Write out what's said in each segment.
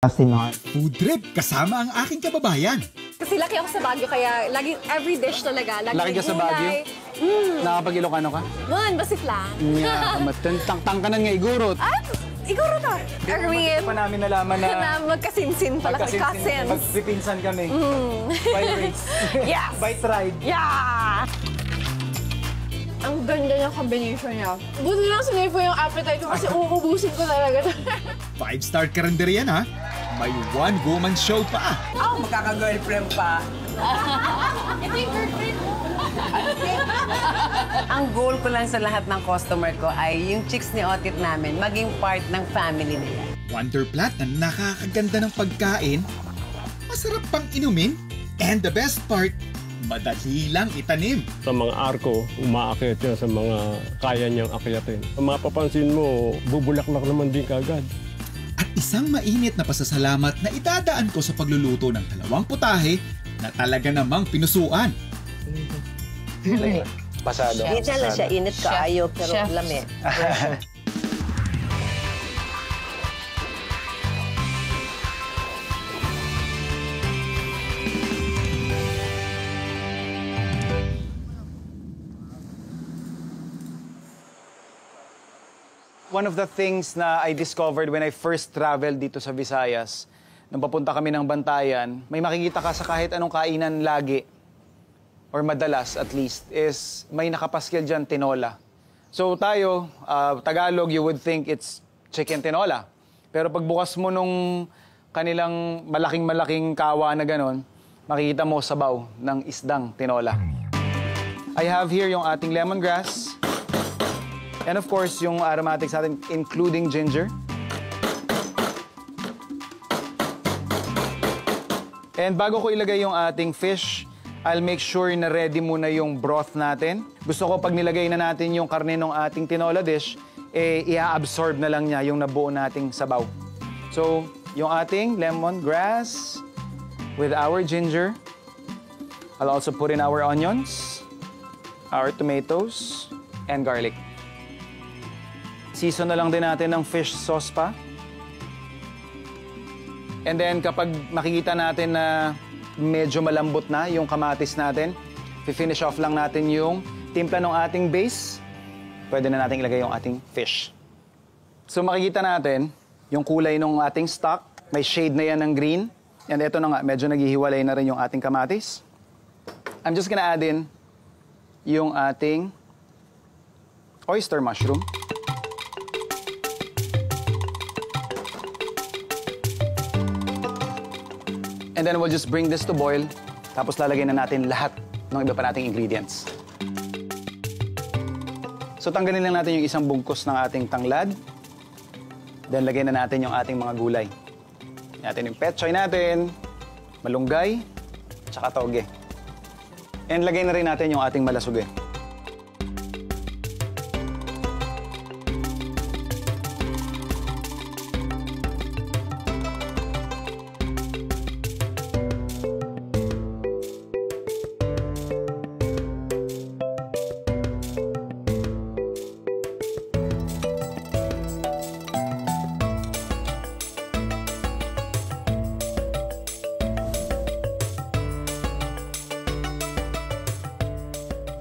Sinar. Food trip kasama ang aking kababayan. Kasi laki ako sa Baguio, kaya lagi every dish talaga. Laki ka sa Baguio? Nakapag-Ilocano ka? Basit lang. Tangkanan nga igurot. At, iguro to. Erwin. Pa namin nalaman na... Na magkasinsin pala kami, cousins. Magpipinsan kami. By race. Yes! By tribe. Yeah! Ang ganda ng combination niya. Buti lang sinave ko yung appetite ko kasi uubusin ko talaga. 5-star karinderya na, may one-woman show pa. Oh, magkaka-girlfriend pa. Ito yung girlfriend mo. Ang goal ko lang sa lahat ng customer ko ay yung chicks ni Otit namin maging part ng family nila. Wonderplat na nakakaganda ng pagkain, masarap pang inumin, and the best part, madali lang itanim. Sa mga arko, umaakyat yan sa mga kaya niyang akyatin. Mapapansin mo, bubulaklak naman din kagad. At isang mainit na pasasalamat na idadaan ko sa pagluluto ng dalawang putahe na talaga namang pinusuan. Pasado. Hindi lang siya init kaayo pero lami. One of the things na I discovered when I first traveled dito sa Visayas, nung papunta kami ng Bantayan, may makikita ka sa kahit anong kainan lagi, or madalas at least, is may nakapaskil dyan tinola. So tayo, Tagalog, you would think it's chicken tinola. Pero pagbukas mo nung kanilang malaking-malaking kawa na ganon, makikita mo sabaw ng isdang tinola. I have here yung ating lemongrass. And of course, yung aromatics natin, including ginger. And bago ko ilagay yung ating fish, I'll make sure na ready muna yung broth natin. Gusto ko pag nilagay na natin yung karne ng ating tinola dish, i-absorb na lang niya yung nabuo nating sabaw. So, yung ating lemongrass with our ginger. I'll also put in our onions, our tomatoes, and garlic. Season na lang din natin ng fish sauce pa. And then kapag makikita natin na medyo malambot na yung kamatis natin, finish off lang natin yung timpla ng ating base. Pwede na natin ilagay yung ating fish. So makikita natin yung kulay ng ating stock. May shade na yan ng green. And ito na nga, medyo naghihiwalay na rin yung ating kamatis. I'm just gonna add in yung ating oyster mushroom. And then we'll just bring this to boil. Tapos lalagay na natin lahat ng iba pa nating ingredients. So tanggalin lang natin yung isang bugkos ng ating tanglad. Then lagay na natin yung ating mga gulay. Natin yung petsoy natin, malunggay, tsaka toge. And lagay na rin natin yung ating malasuge.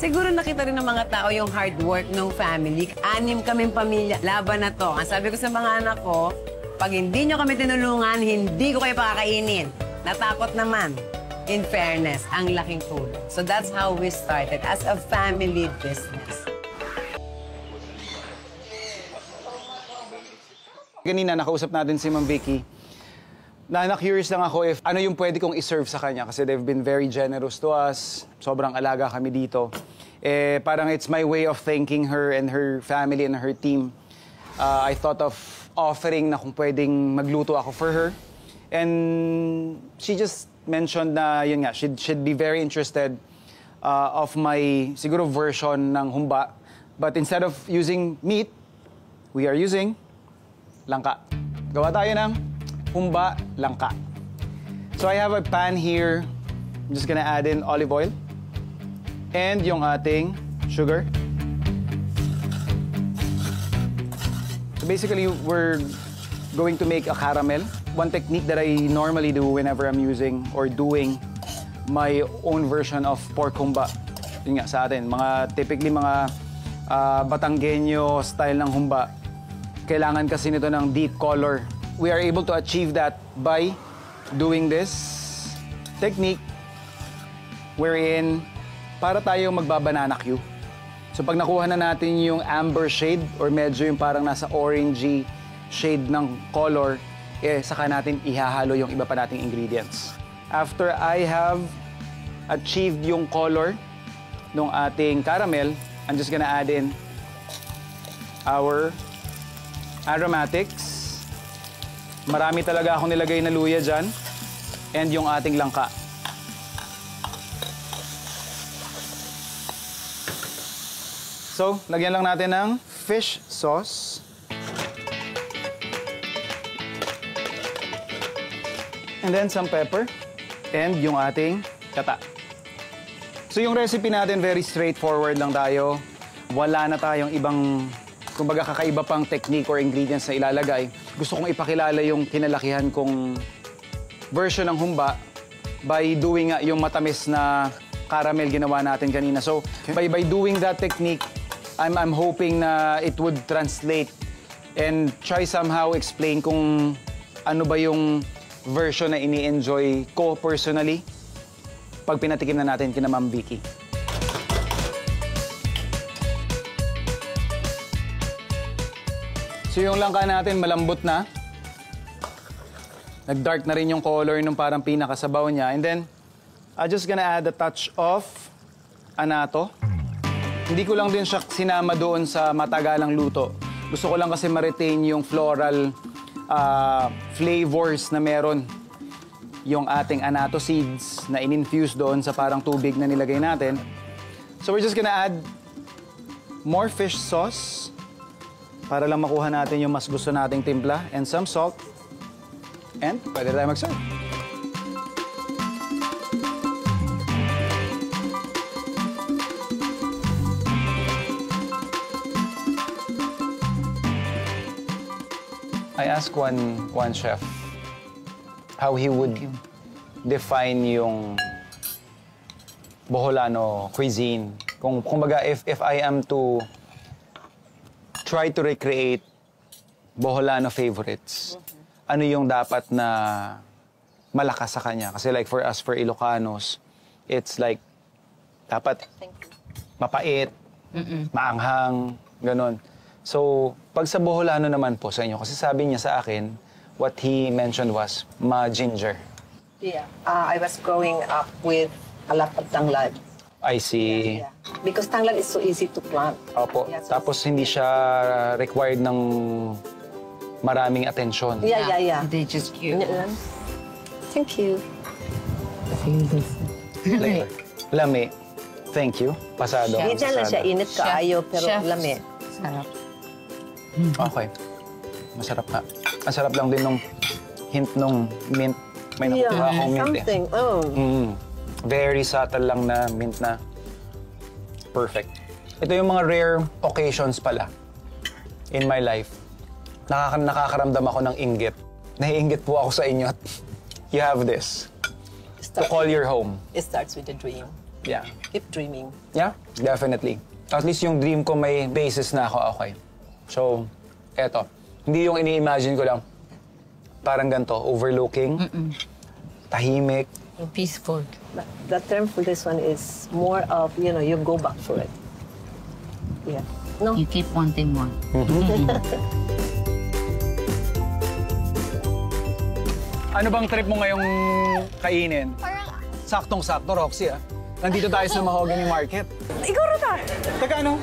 Siguro nakita rin ng mga tao yung hard work ng family. 6 kaming pamilya. Laban na to. Ang sabi ko sa mga anak ko, pag hindi nyo kami tinulungan, hindi ko kayo pakakainin. Natakot naman. In fairness, ang laking tulong. So that's how we started as a family business. Kanina nakausap natin si Ma'am Vicky. Na-curious lang ako if ano yung pwede kong iserve sa kanya kasi they've been very generous to us. Sobrang alaga kami dito. Parang it's my way of thanking her and her family and her team. I thought of offering na kung pwedeng magluto ako for her. And she just mentioned na, yun nga, she'd be very interested of my, siguro, version ng humba. But instead of using meat, we are using langka. Gawa tayo ng humba langka. So I have a pan here. I'm just gonna add in olive oil. And yung ating sugar. So basically, we're going to make a caramel. one technique that I normally do whenever I'm using or doing my own version of pork humba. Yun nga sa atin, typically mga Batanggenyo style ng humba. Kailangan kasi nito ng deep color. We are able to achieve that by doing this technique wherein para tayo magbabanana cue. So pag nakuha na natin yung amber shade or medyo yung parang nasa orangey shade ng color, saka natin ihahalo yung iba pa nating ingredients. After I have achieved yung color ng ating caramel, I'm just gonna add in our aromatics. Marami talaga akong nilagay na luya dyan. And yung ating langka. So, lagyan lang natin ng fish sauce. And then some pepper. And yung ating gata. So yung recipe natin, very straightforward lang tayo. Wala na tayong ibang, kumbaga kakaiba pang technique or ingredients na ilalagay. Gusto kong ipakilala yung kinalakihan kong version ng humba by doing yung matamis na caramel ginawa natin kanina. So by doing that technique, I'm hoping na it would translate and try somehow explain kung ano ba yung version na ini-enjoy ko personally pag pinatikim na natin kina Ma'am Vicky. So yung langka natin malambot na. Nag-dark na rin yung color nung parang pinakasabaw niya. And then, I'm just gonna add a touch of anato. Hindi ko lang din siya sinama doon sa matagalang luto. Gusto ko lang kasi ma-retain yung floral flavors na meron yung ating anato seeds na in-infuse doon sa parang tubig na nilagay natin. So we're just gonna add more fish sauce para lang makuha natin yung mas gusto nating timpla and some salt. And pwede tayo mag-serve. I asked one chef how he would define yung Boholano cuisine. Kumbaga, if I am to try to recreate Boholano favorites, ano yung dapat na malakas sa kanya? Kasi like for us, for Ilocanos, it's like dapat mapait, maanghang, ganun. So, pag sa Boholano naman po sa inyo, kasi sabi niya sa akin, what he mentioned was ma-ginger. Yeah. I was growing up with a lot of tanglad. I see. Yeah. Because tanglad is so easy to plant. Opo. Yeah, so Tapos hindi siya required ng maraming atensyon. Yeah. They just cute. Thank you. Lami. Thank you. Pasado. Hindi lang siya init kaayo, pero Chef. lami. Sarap. Okay. Masarap nga. Ang sarap lang din nung hint nung mint. May nakuha akong mint eh. Something. Very subtle lang na mint na perfect. Ito yung mga rare occasions pala in my life. Nakakaramdam ako ng inggit. Naiinggit po ako sa inyo at you have this to call your home. It starts with a dream. Yeah. Keep dreaming. Yeah, definitely. At least yung dream ko may basis na ako, okay. So, eto. Hindi yung ini-imagine ko lang. Parang ganito, overlooking, tahimik. Peaceful. But the term for this one is more of, you go back for it. Yeah. No? You keep wanting more. Ano bang trip mo ngayong kainin? Saktong-sakto, Roxy, ah. Nandito tayo sa Mahogany Market. Ikaw Rota! Taga ano?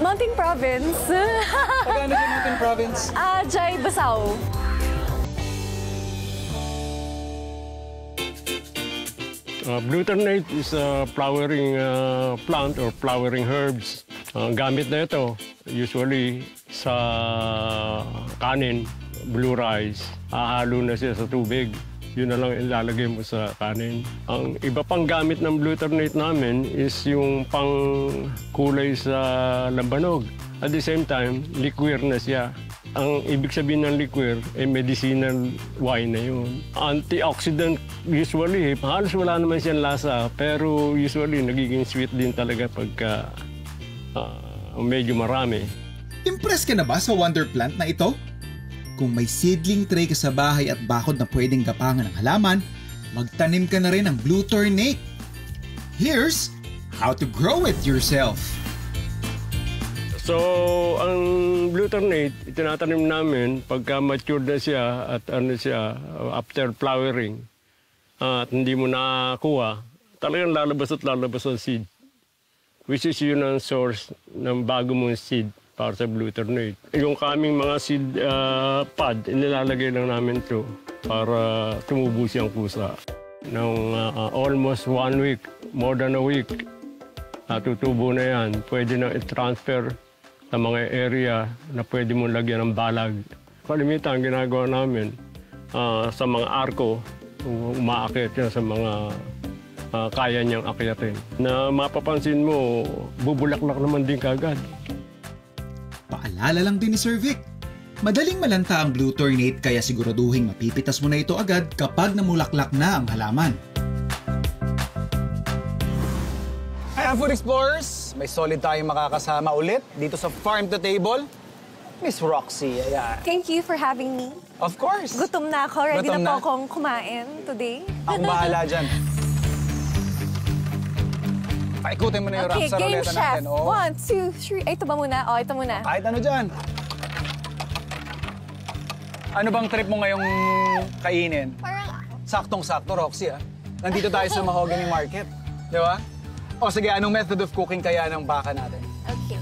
Mountain Province. Taga ano sa Mountain Province? Jai Basao. Glutamate is a flowering plant or flowering herbs. Gamit na ito, usually sa kanin, blue rice, hahalo na siya sa tubig. Yun na lang ilalagay mo sa kanin. Ang iba pang gamit ng glutamate namin is yung pang kulay sa lambanog. At the same time, liqueur na siya. Ang ibig sabihin ng liqueur, medicinal wine na yun. Antioxidant usually, halos wala naman siyang lasa, pero usually nagiging sweet din talaga pagka medyo marami. Impress ka na ba sa wonder plant na ito? Kung may seedling tray ka sa bahay at bakod na pwedeng gapangan ng halaman, magtanim ka na rin ng Blue Tornate. Here's how to grow it yourself. So, ang Blue Tornate, itinatanim namin pagka matured na siya at after flowering at hindi mo nakakuha, talagang lalabas at lalabas ang seed. Which is yun ang source ng bago mong seed para sa Blue Tornate. Yung kaming mga seed pod, inilalagay lang namin ito para tumubo siyang pusa. Nung almost 1 week, more than a week, tutubo na yan. Pwede na i-transfer sa mga area na pwede mong lagyan ng balag. Kalimitan, ginagawa namin sa mga arko, umaakit yan sa mga kaya niyang akyatin. Na mapapansin mo, bubulaklak naman din kagad. Paalala lang din ni Sir Vic, madaling malanta ang Blue Tornate kaya siguraduhin mapipitas mo na ito agad kapag namulaklak na ang halaman. Hi, Food Explorers! May solid tayong makakasama ulit dito sa Farm to Table. Miss Roxy, ayan. Thank you for having me. Of course! Gutom na ako. Ready Gutom na po na? akong kumain today. Akong bahala dyan. Paikutin mo na yung Okay, rap sa game ruleta chef. natin. Oh. 1, 2, 3. Ay, ito ba muna? Oh, ito muna. Kahit ano dyan. Ano bang trip mo ngayong kainin? Parang, Saktong-sakto, Roxy, ah. Nandito tayo sa Mahogany Market. Di ba? O sige, anong method of cooking kaya ng baka natin? okay.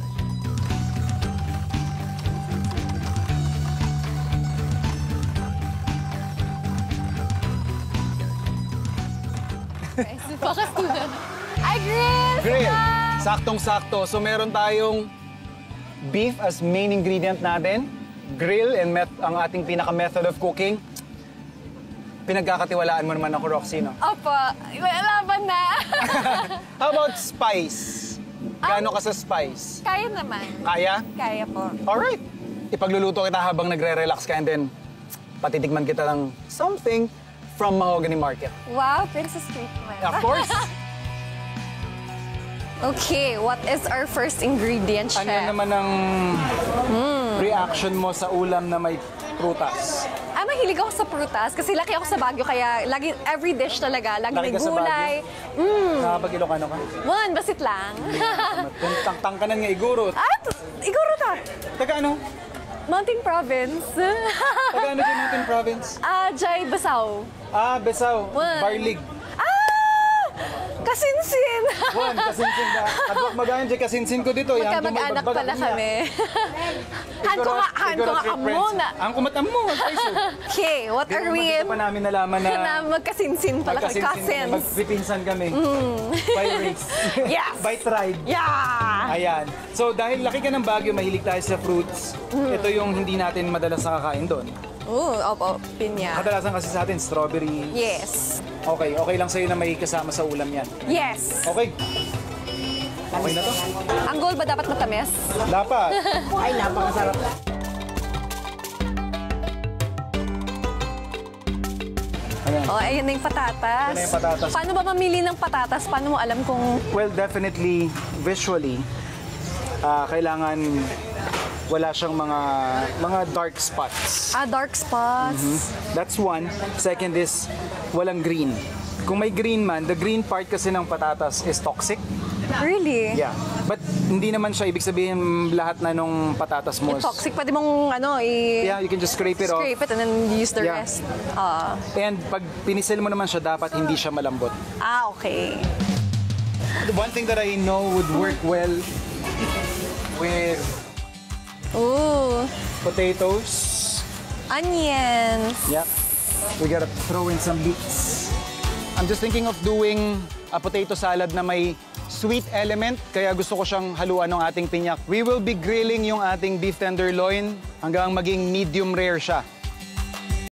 Focus ko na. Ay, grill! Grill! Saktong-sakto. So meron tayong beef as main ingredient natin. Grill and ang ating pinaka-method of cooking. Pinagkakatiwalaan mo naman ako, Roxy, no? Opo, laban na. How about spice? Gaano ka sa spice? Kaya naman. Kaya? Kaya po. Alright. Ipagluluto kita habang nagre-relax ka and then patitikman kita ng something from Mahogany Market. Wow, princess treatment. Of course. Okay, what is our first ingredient, chef? Ano yan naman ang reaction mo sa ulam na may prutas? Mahilig ako sa prutas kasi laki ako sa Baguio kaya lagi every dish talaga, lagi Laki may ka sa gulay. Nakapag-Ilocano ka? One, basit lang. Kung tangkanan nga igurot. Iguro ta. Taga ano? Mountain Province. Taga ano dyan Mountain Province? Jay Basaw. Besaw. One. Barlig. Kasinsin. Juan, kasinsin ba? Kadwak magayon dyan kasinsin ko dito. Yang Magkamag-anak tumay pala kami. Han ko nga ka muna. Ang kumatam mo. Okay, what are we in? Dito pa namin nalaman na Na magkasinsin pala kami. Cousins. magpipinsan kami. By race. Yes. By tribe. Yeah! Ayan. So dahil laki ka ng Baguio, mahilig tayo sa fruits. Ito yung hindi natin madalas nakakain doon. Opo, pinya. Kadalasan kasi sa atin, strawberry. Yes. Okay lang sa'yo na may kasama sa ulam yan. Yes. Okay. Okay na to? Ang goal ba dapat matamis? Dapat. Ay, napakasarap. Ayan. Ayun na yung patatas. Ayun na yung patatas. Paano ba mamili ng patatas? Paano mo alam kung... Well, definitely, visually, kailangan wala siyang mga dark spots. dark spots. That's one. Second is, walang green. Kung may green man, the green part kasi ng patatas is toxic. Really? Yeah. But hindi naman siya ibig sabihin lahat na nung patatas mo. Yung toxic, pwede mong Yeah, you can just scrape it off. scrape it and then use the Yeah. rest. And pag pinisil mo naman siya, dapat hindi siya malambot. Okay. The one thing that I know would work well with Ooh, potatoes. onions. Yeah. We gotta throw in some beets. I'm just thinking of doing a potato salad na may sweet element, kaya gusto ko siyang haluan ng ating pinyak. We will be grilling yung ating beef tenderloin hanggang maging medium rare siya.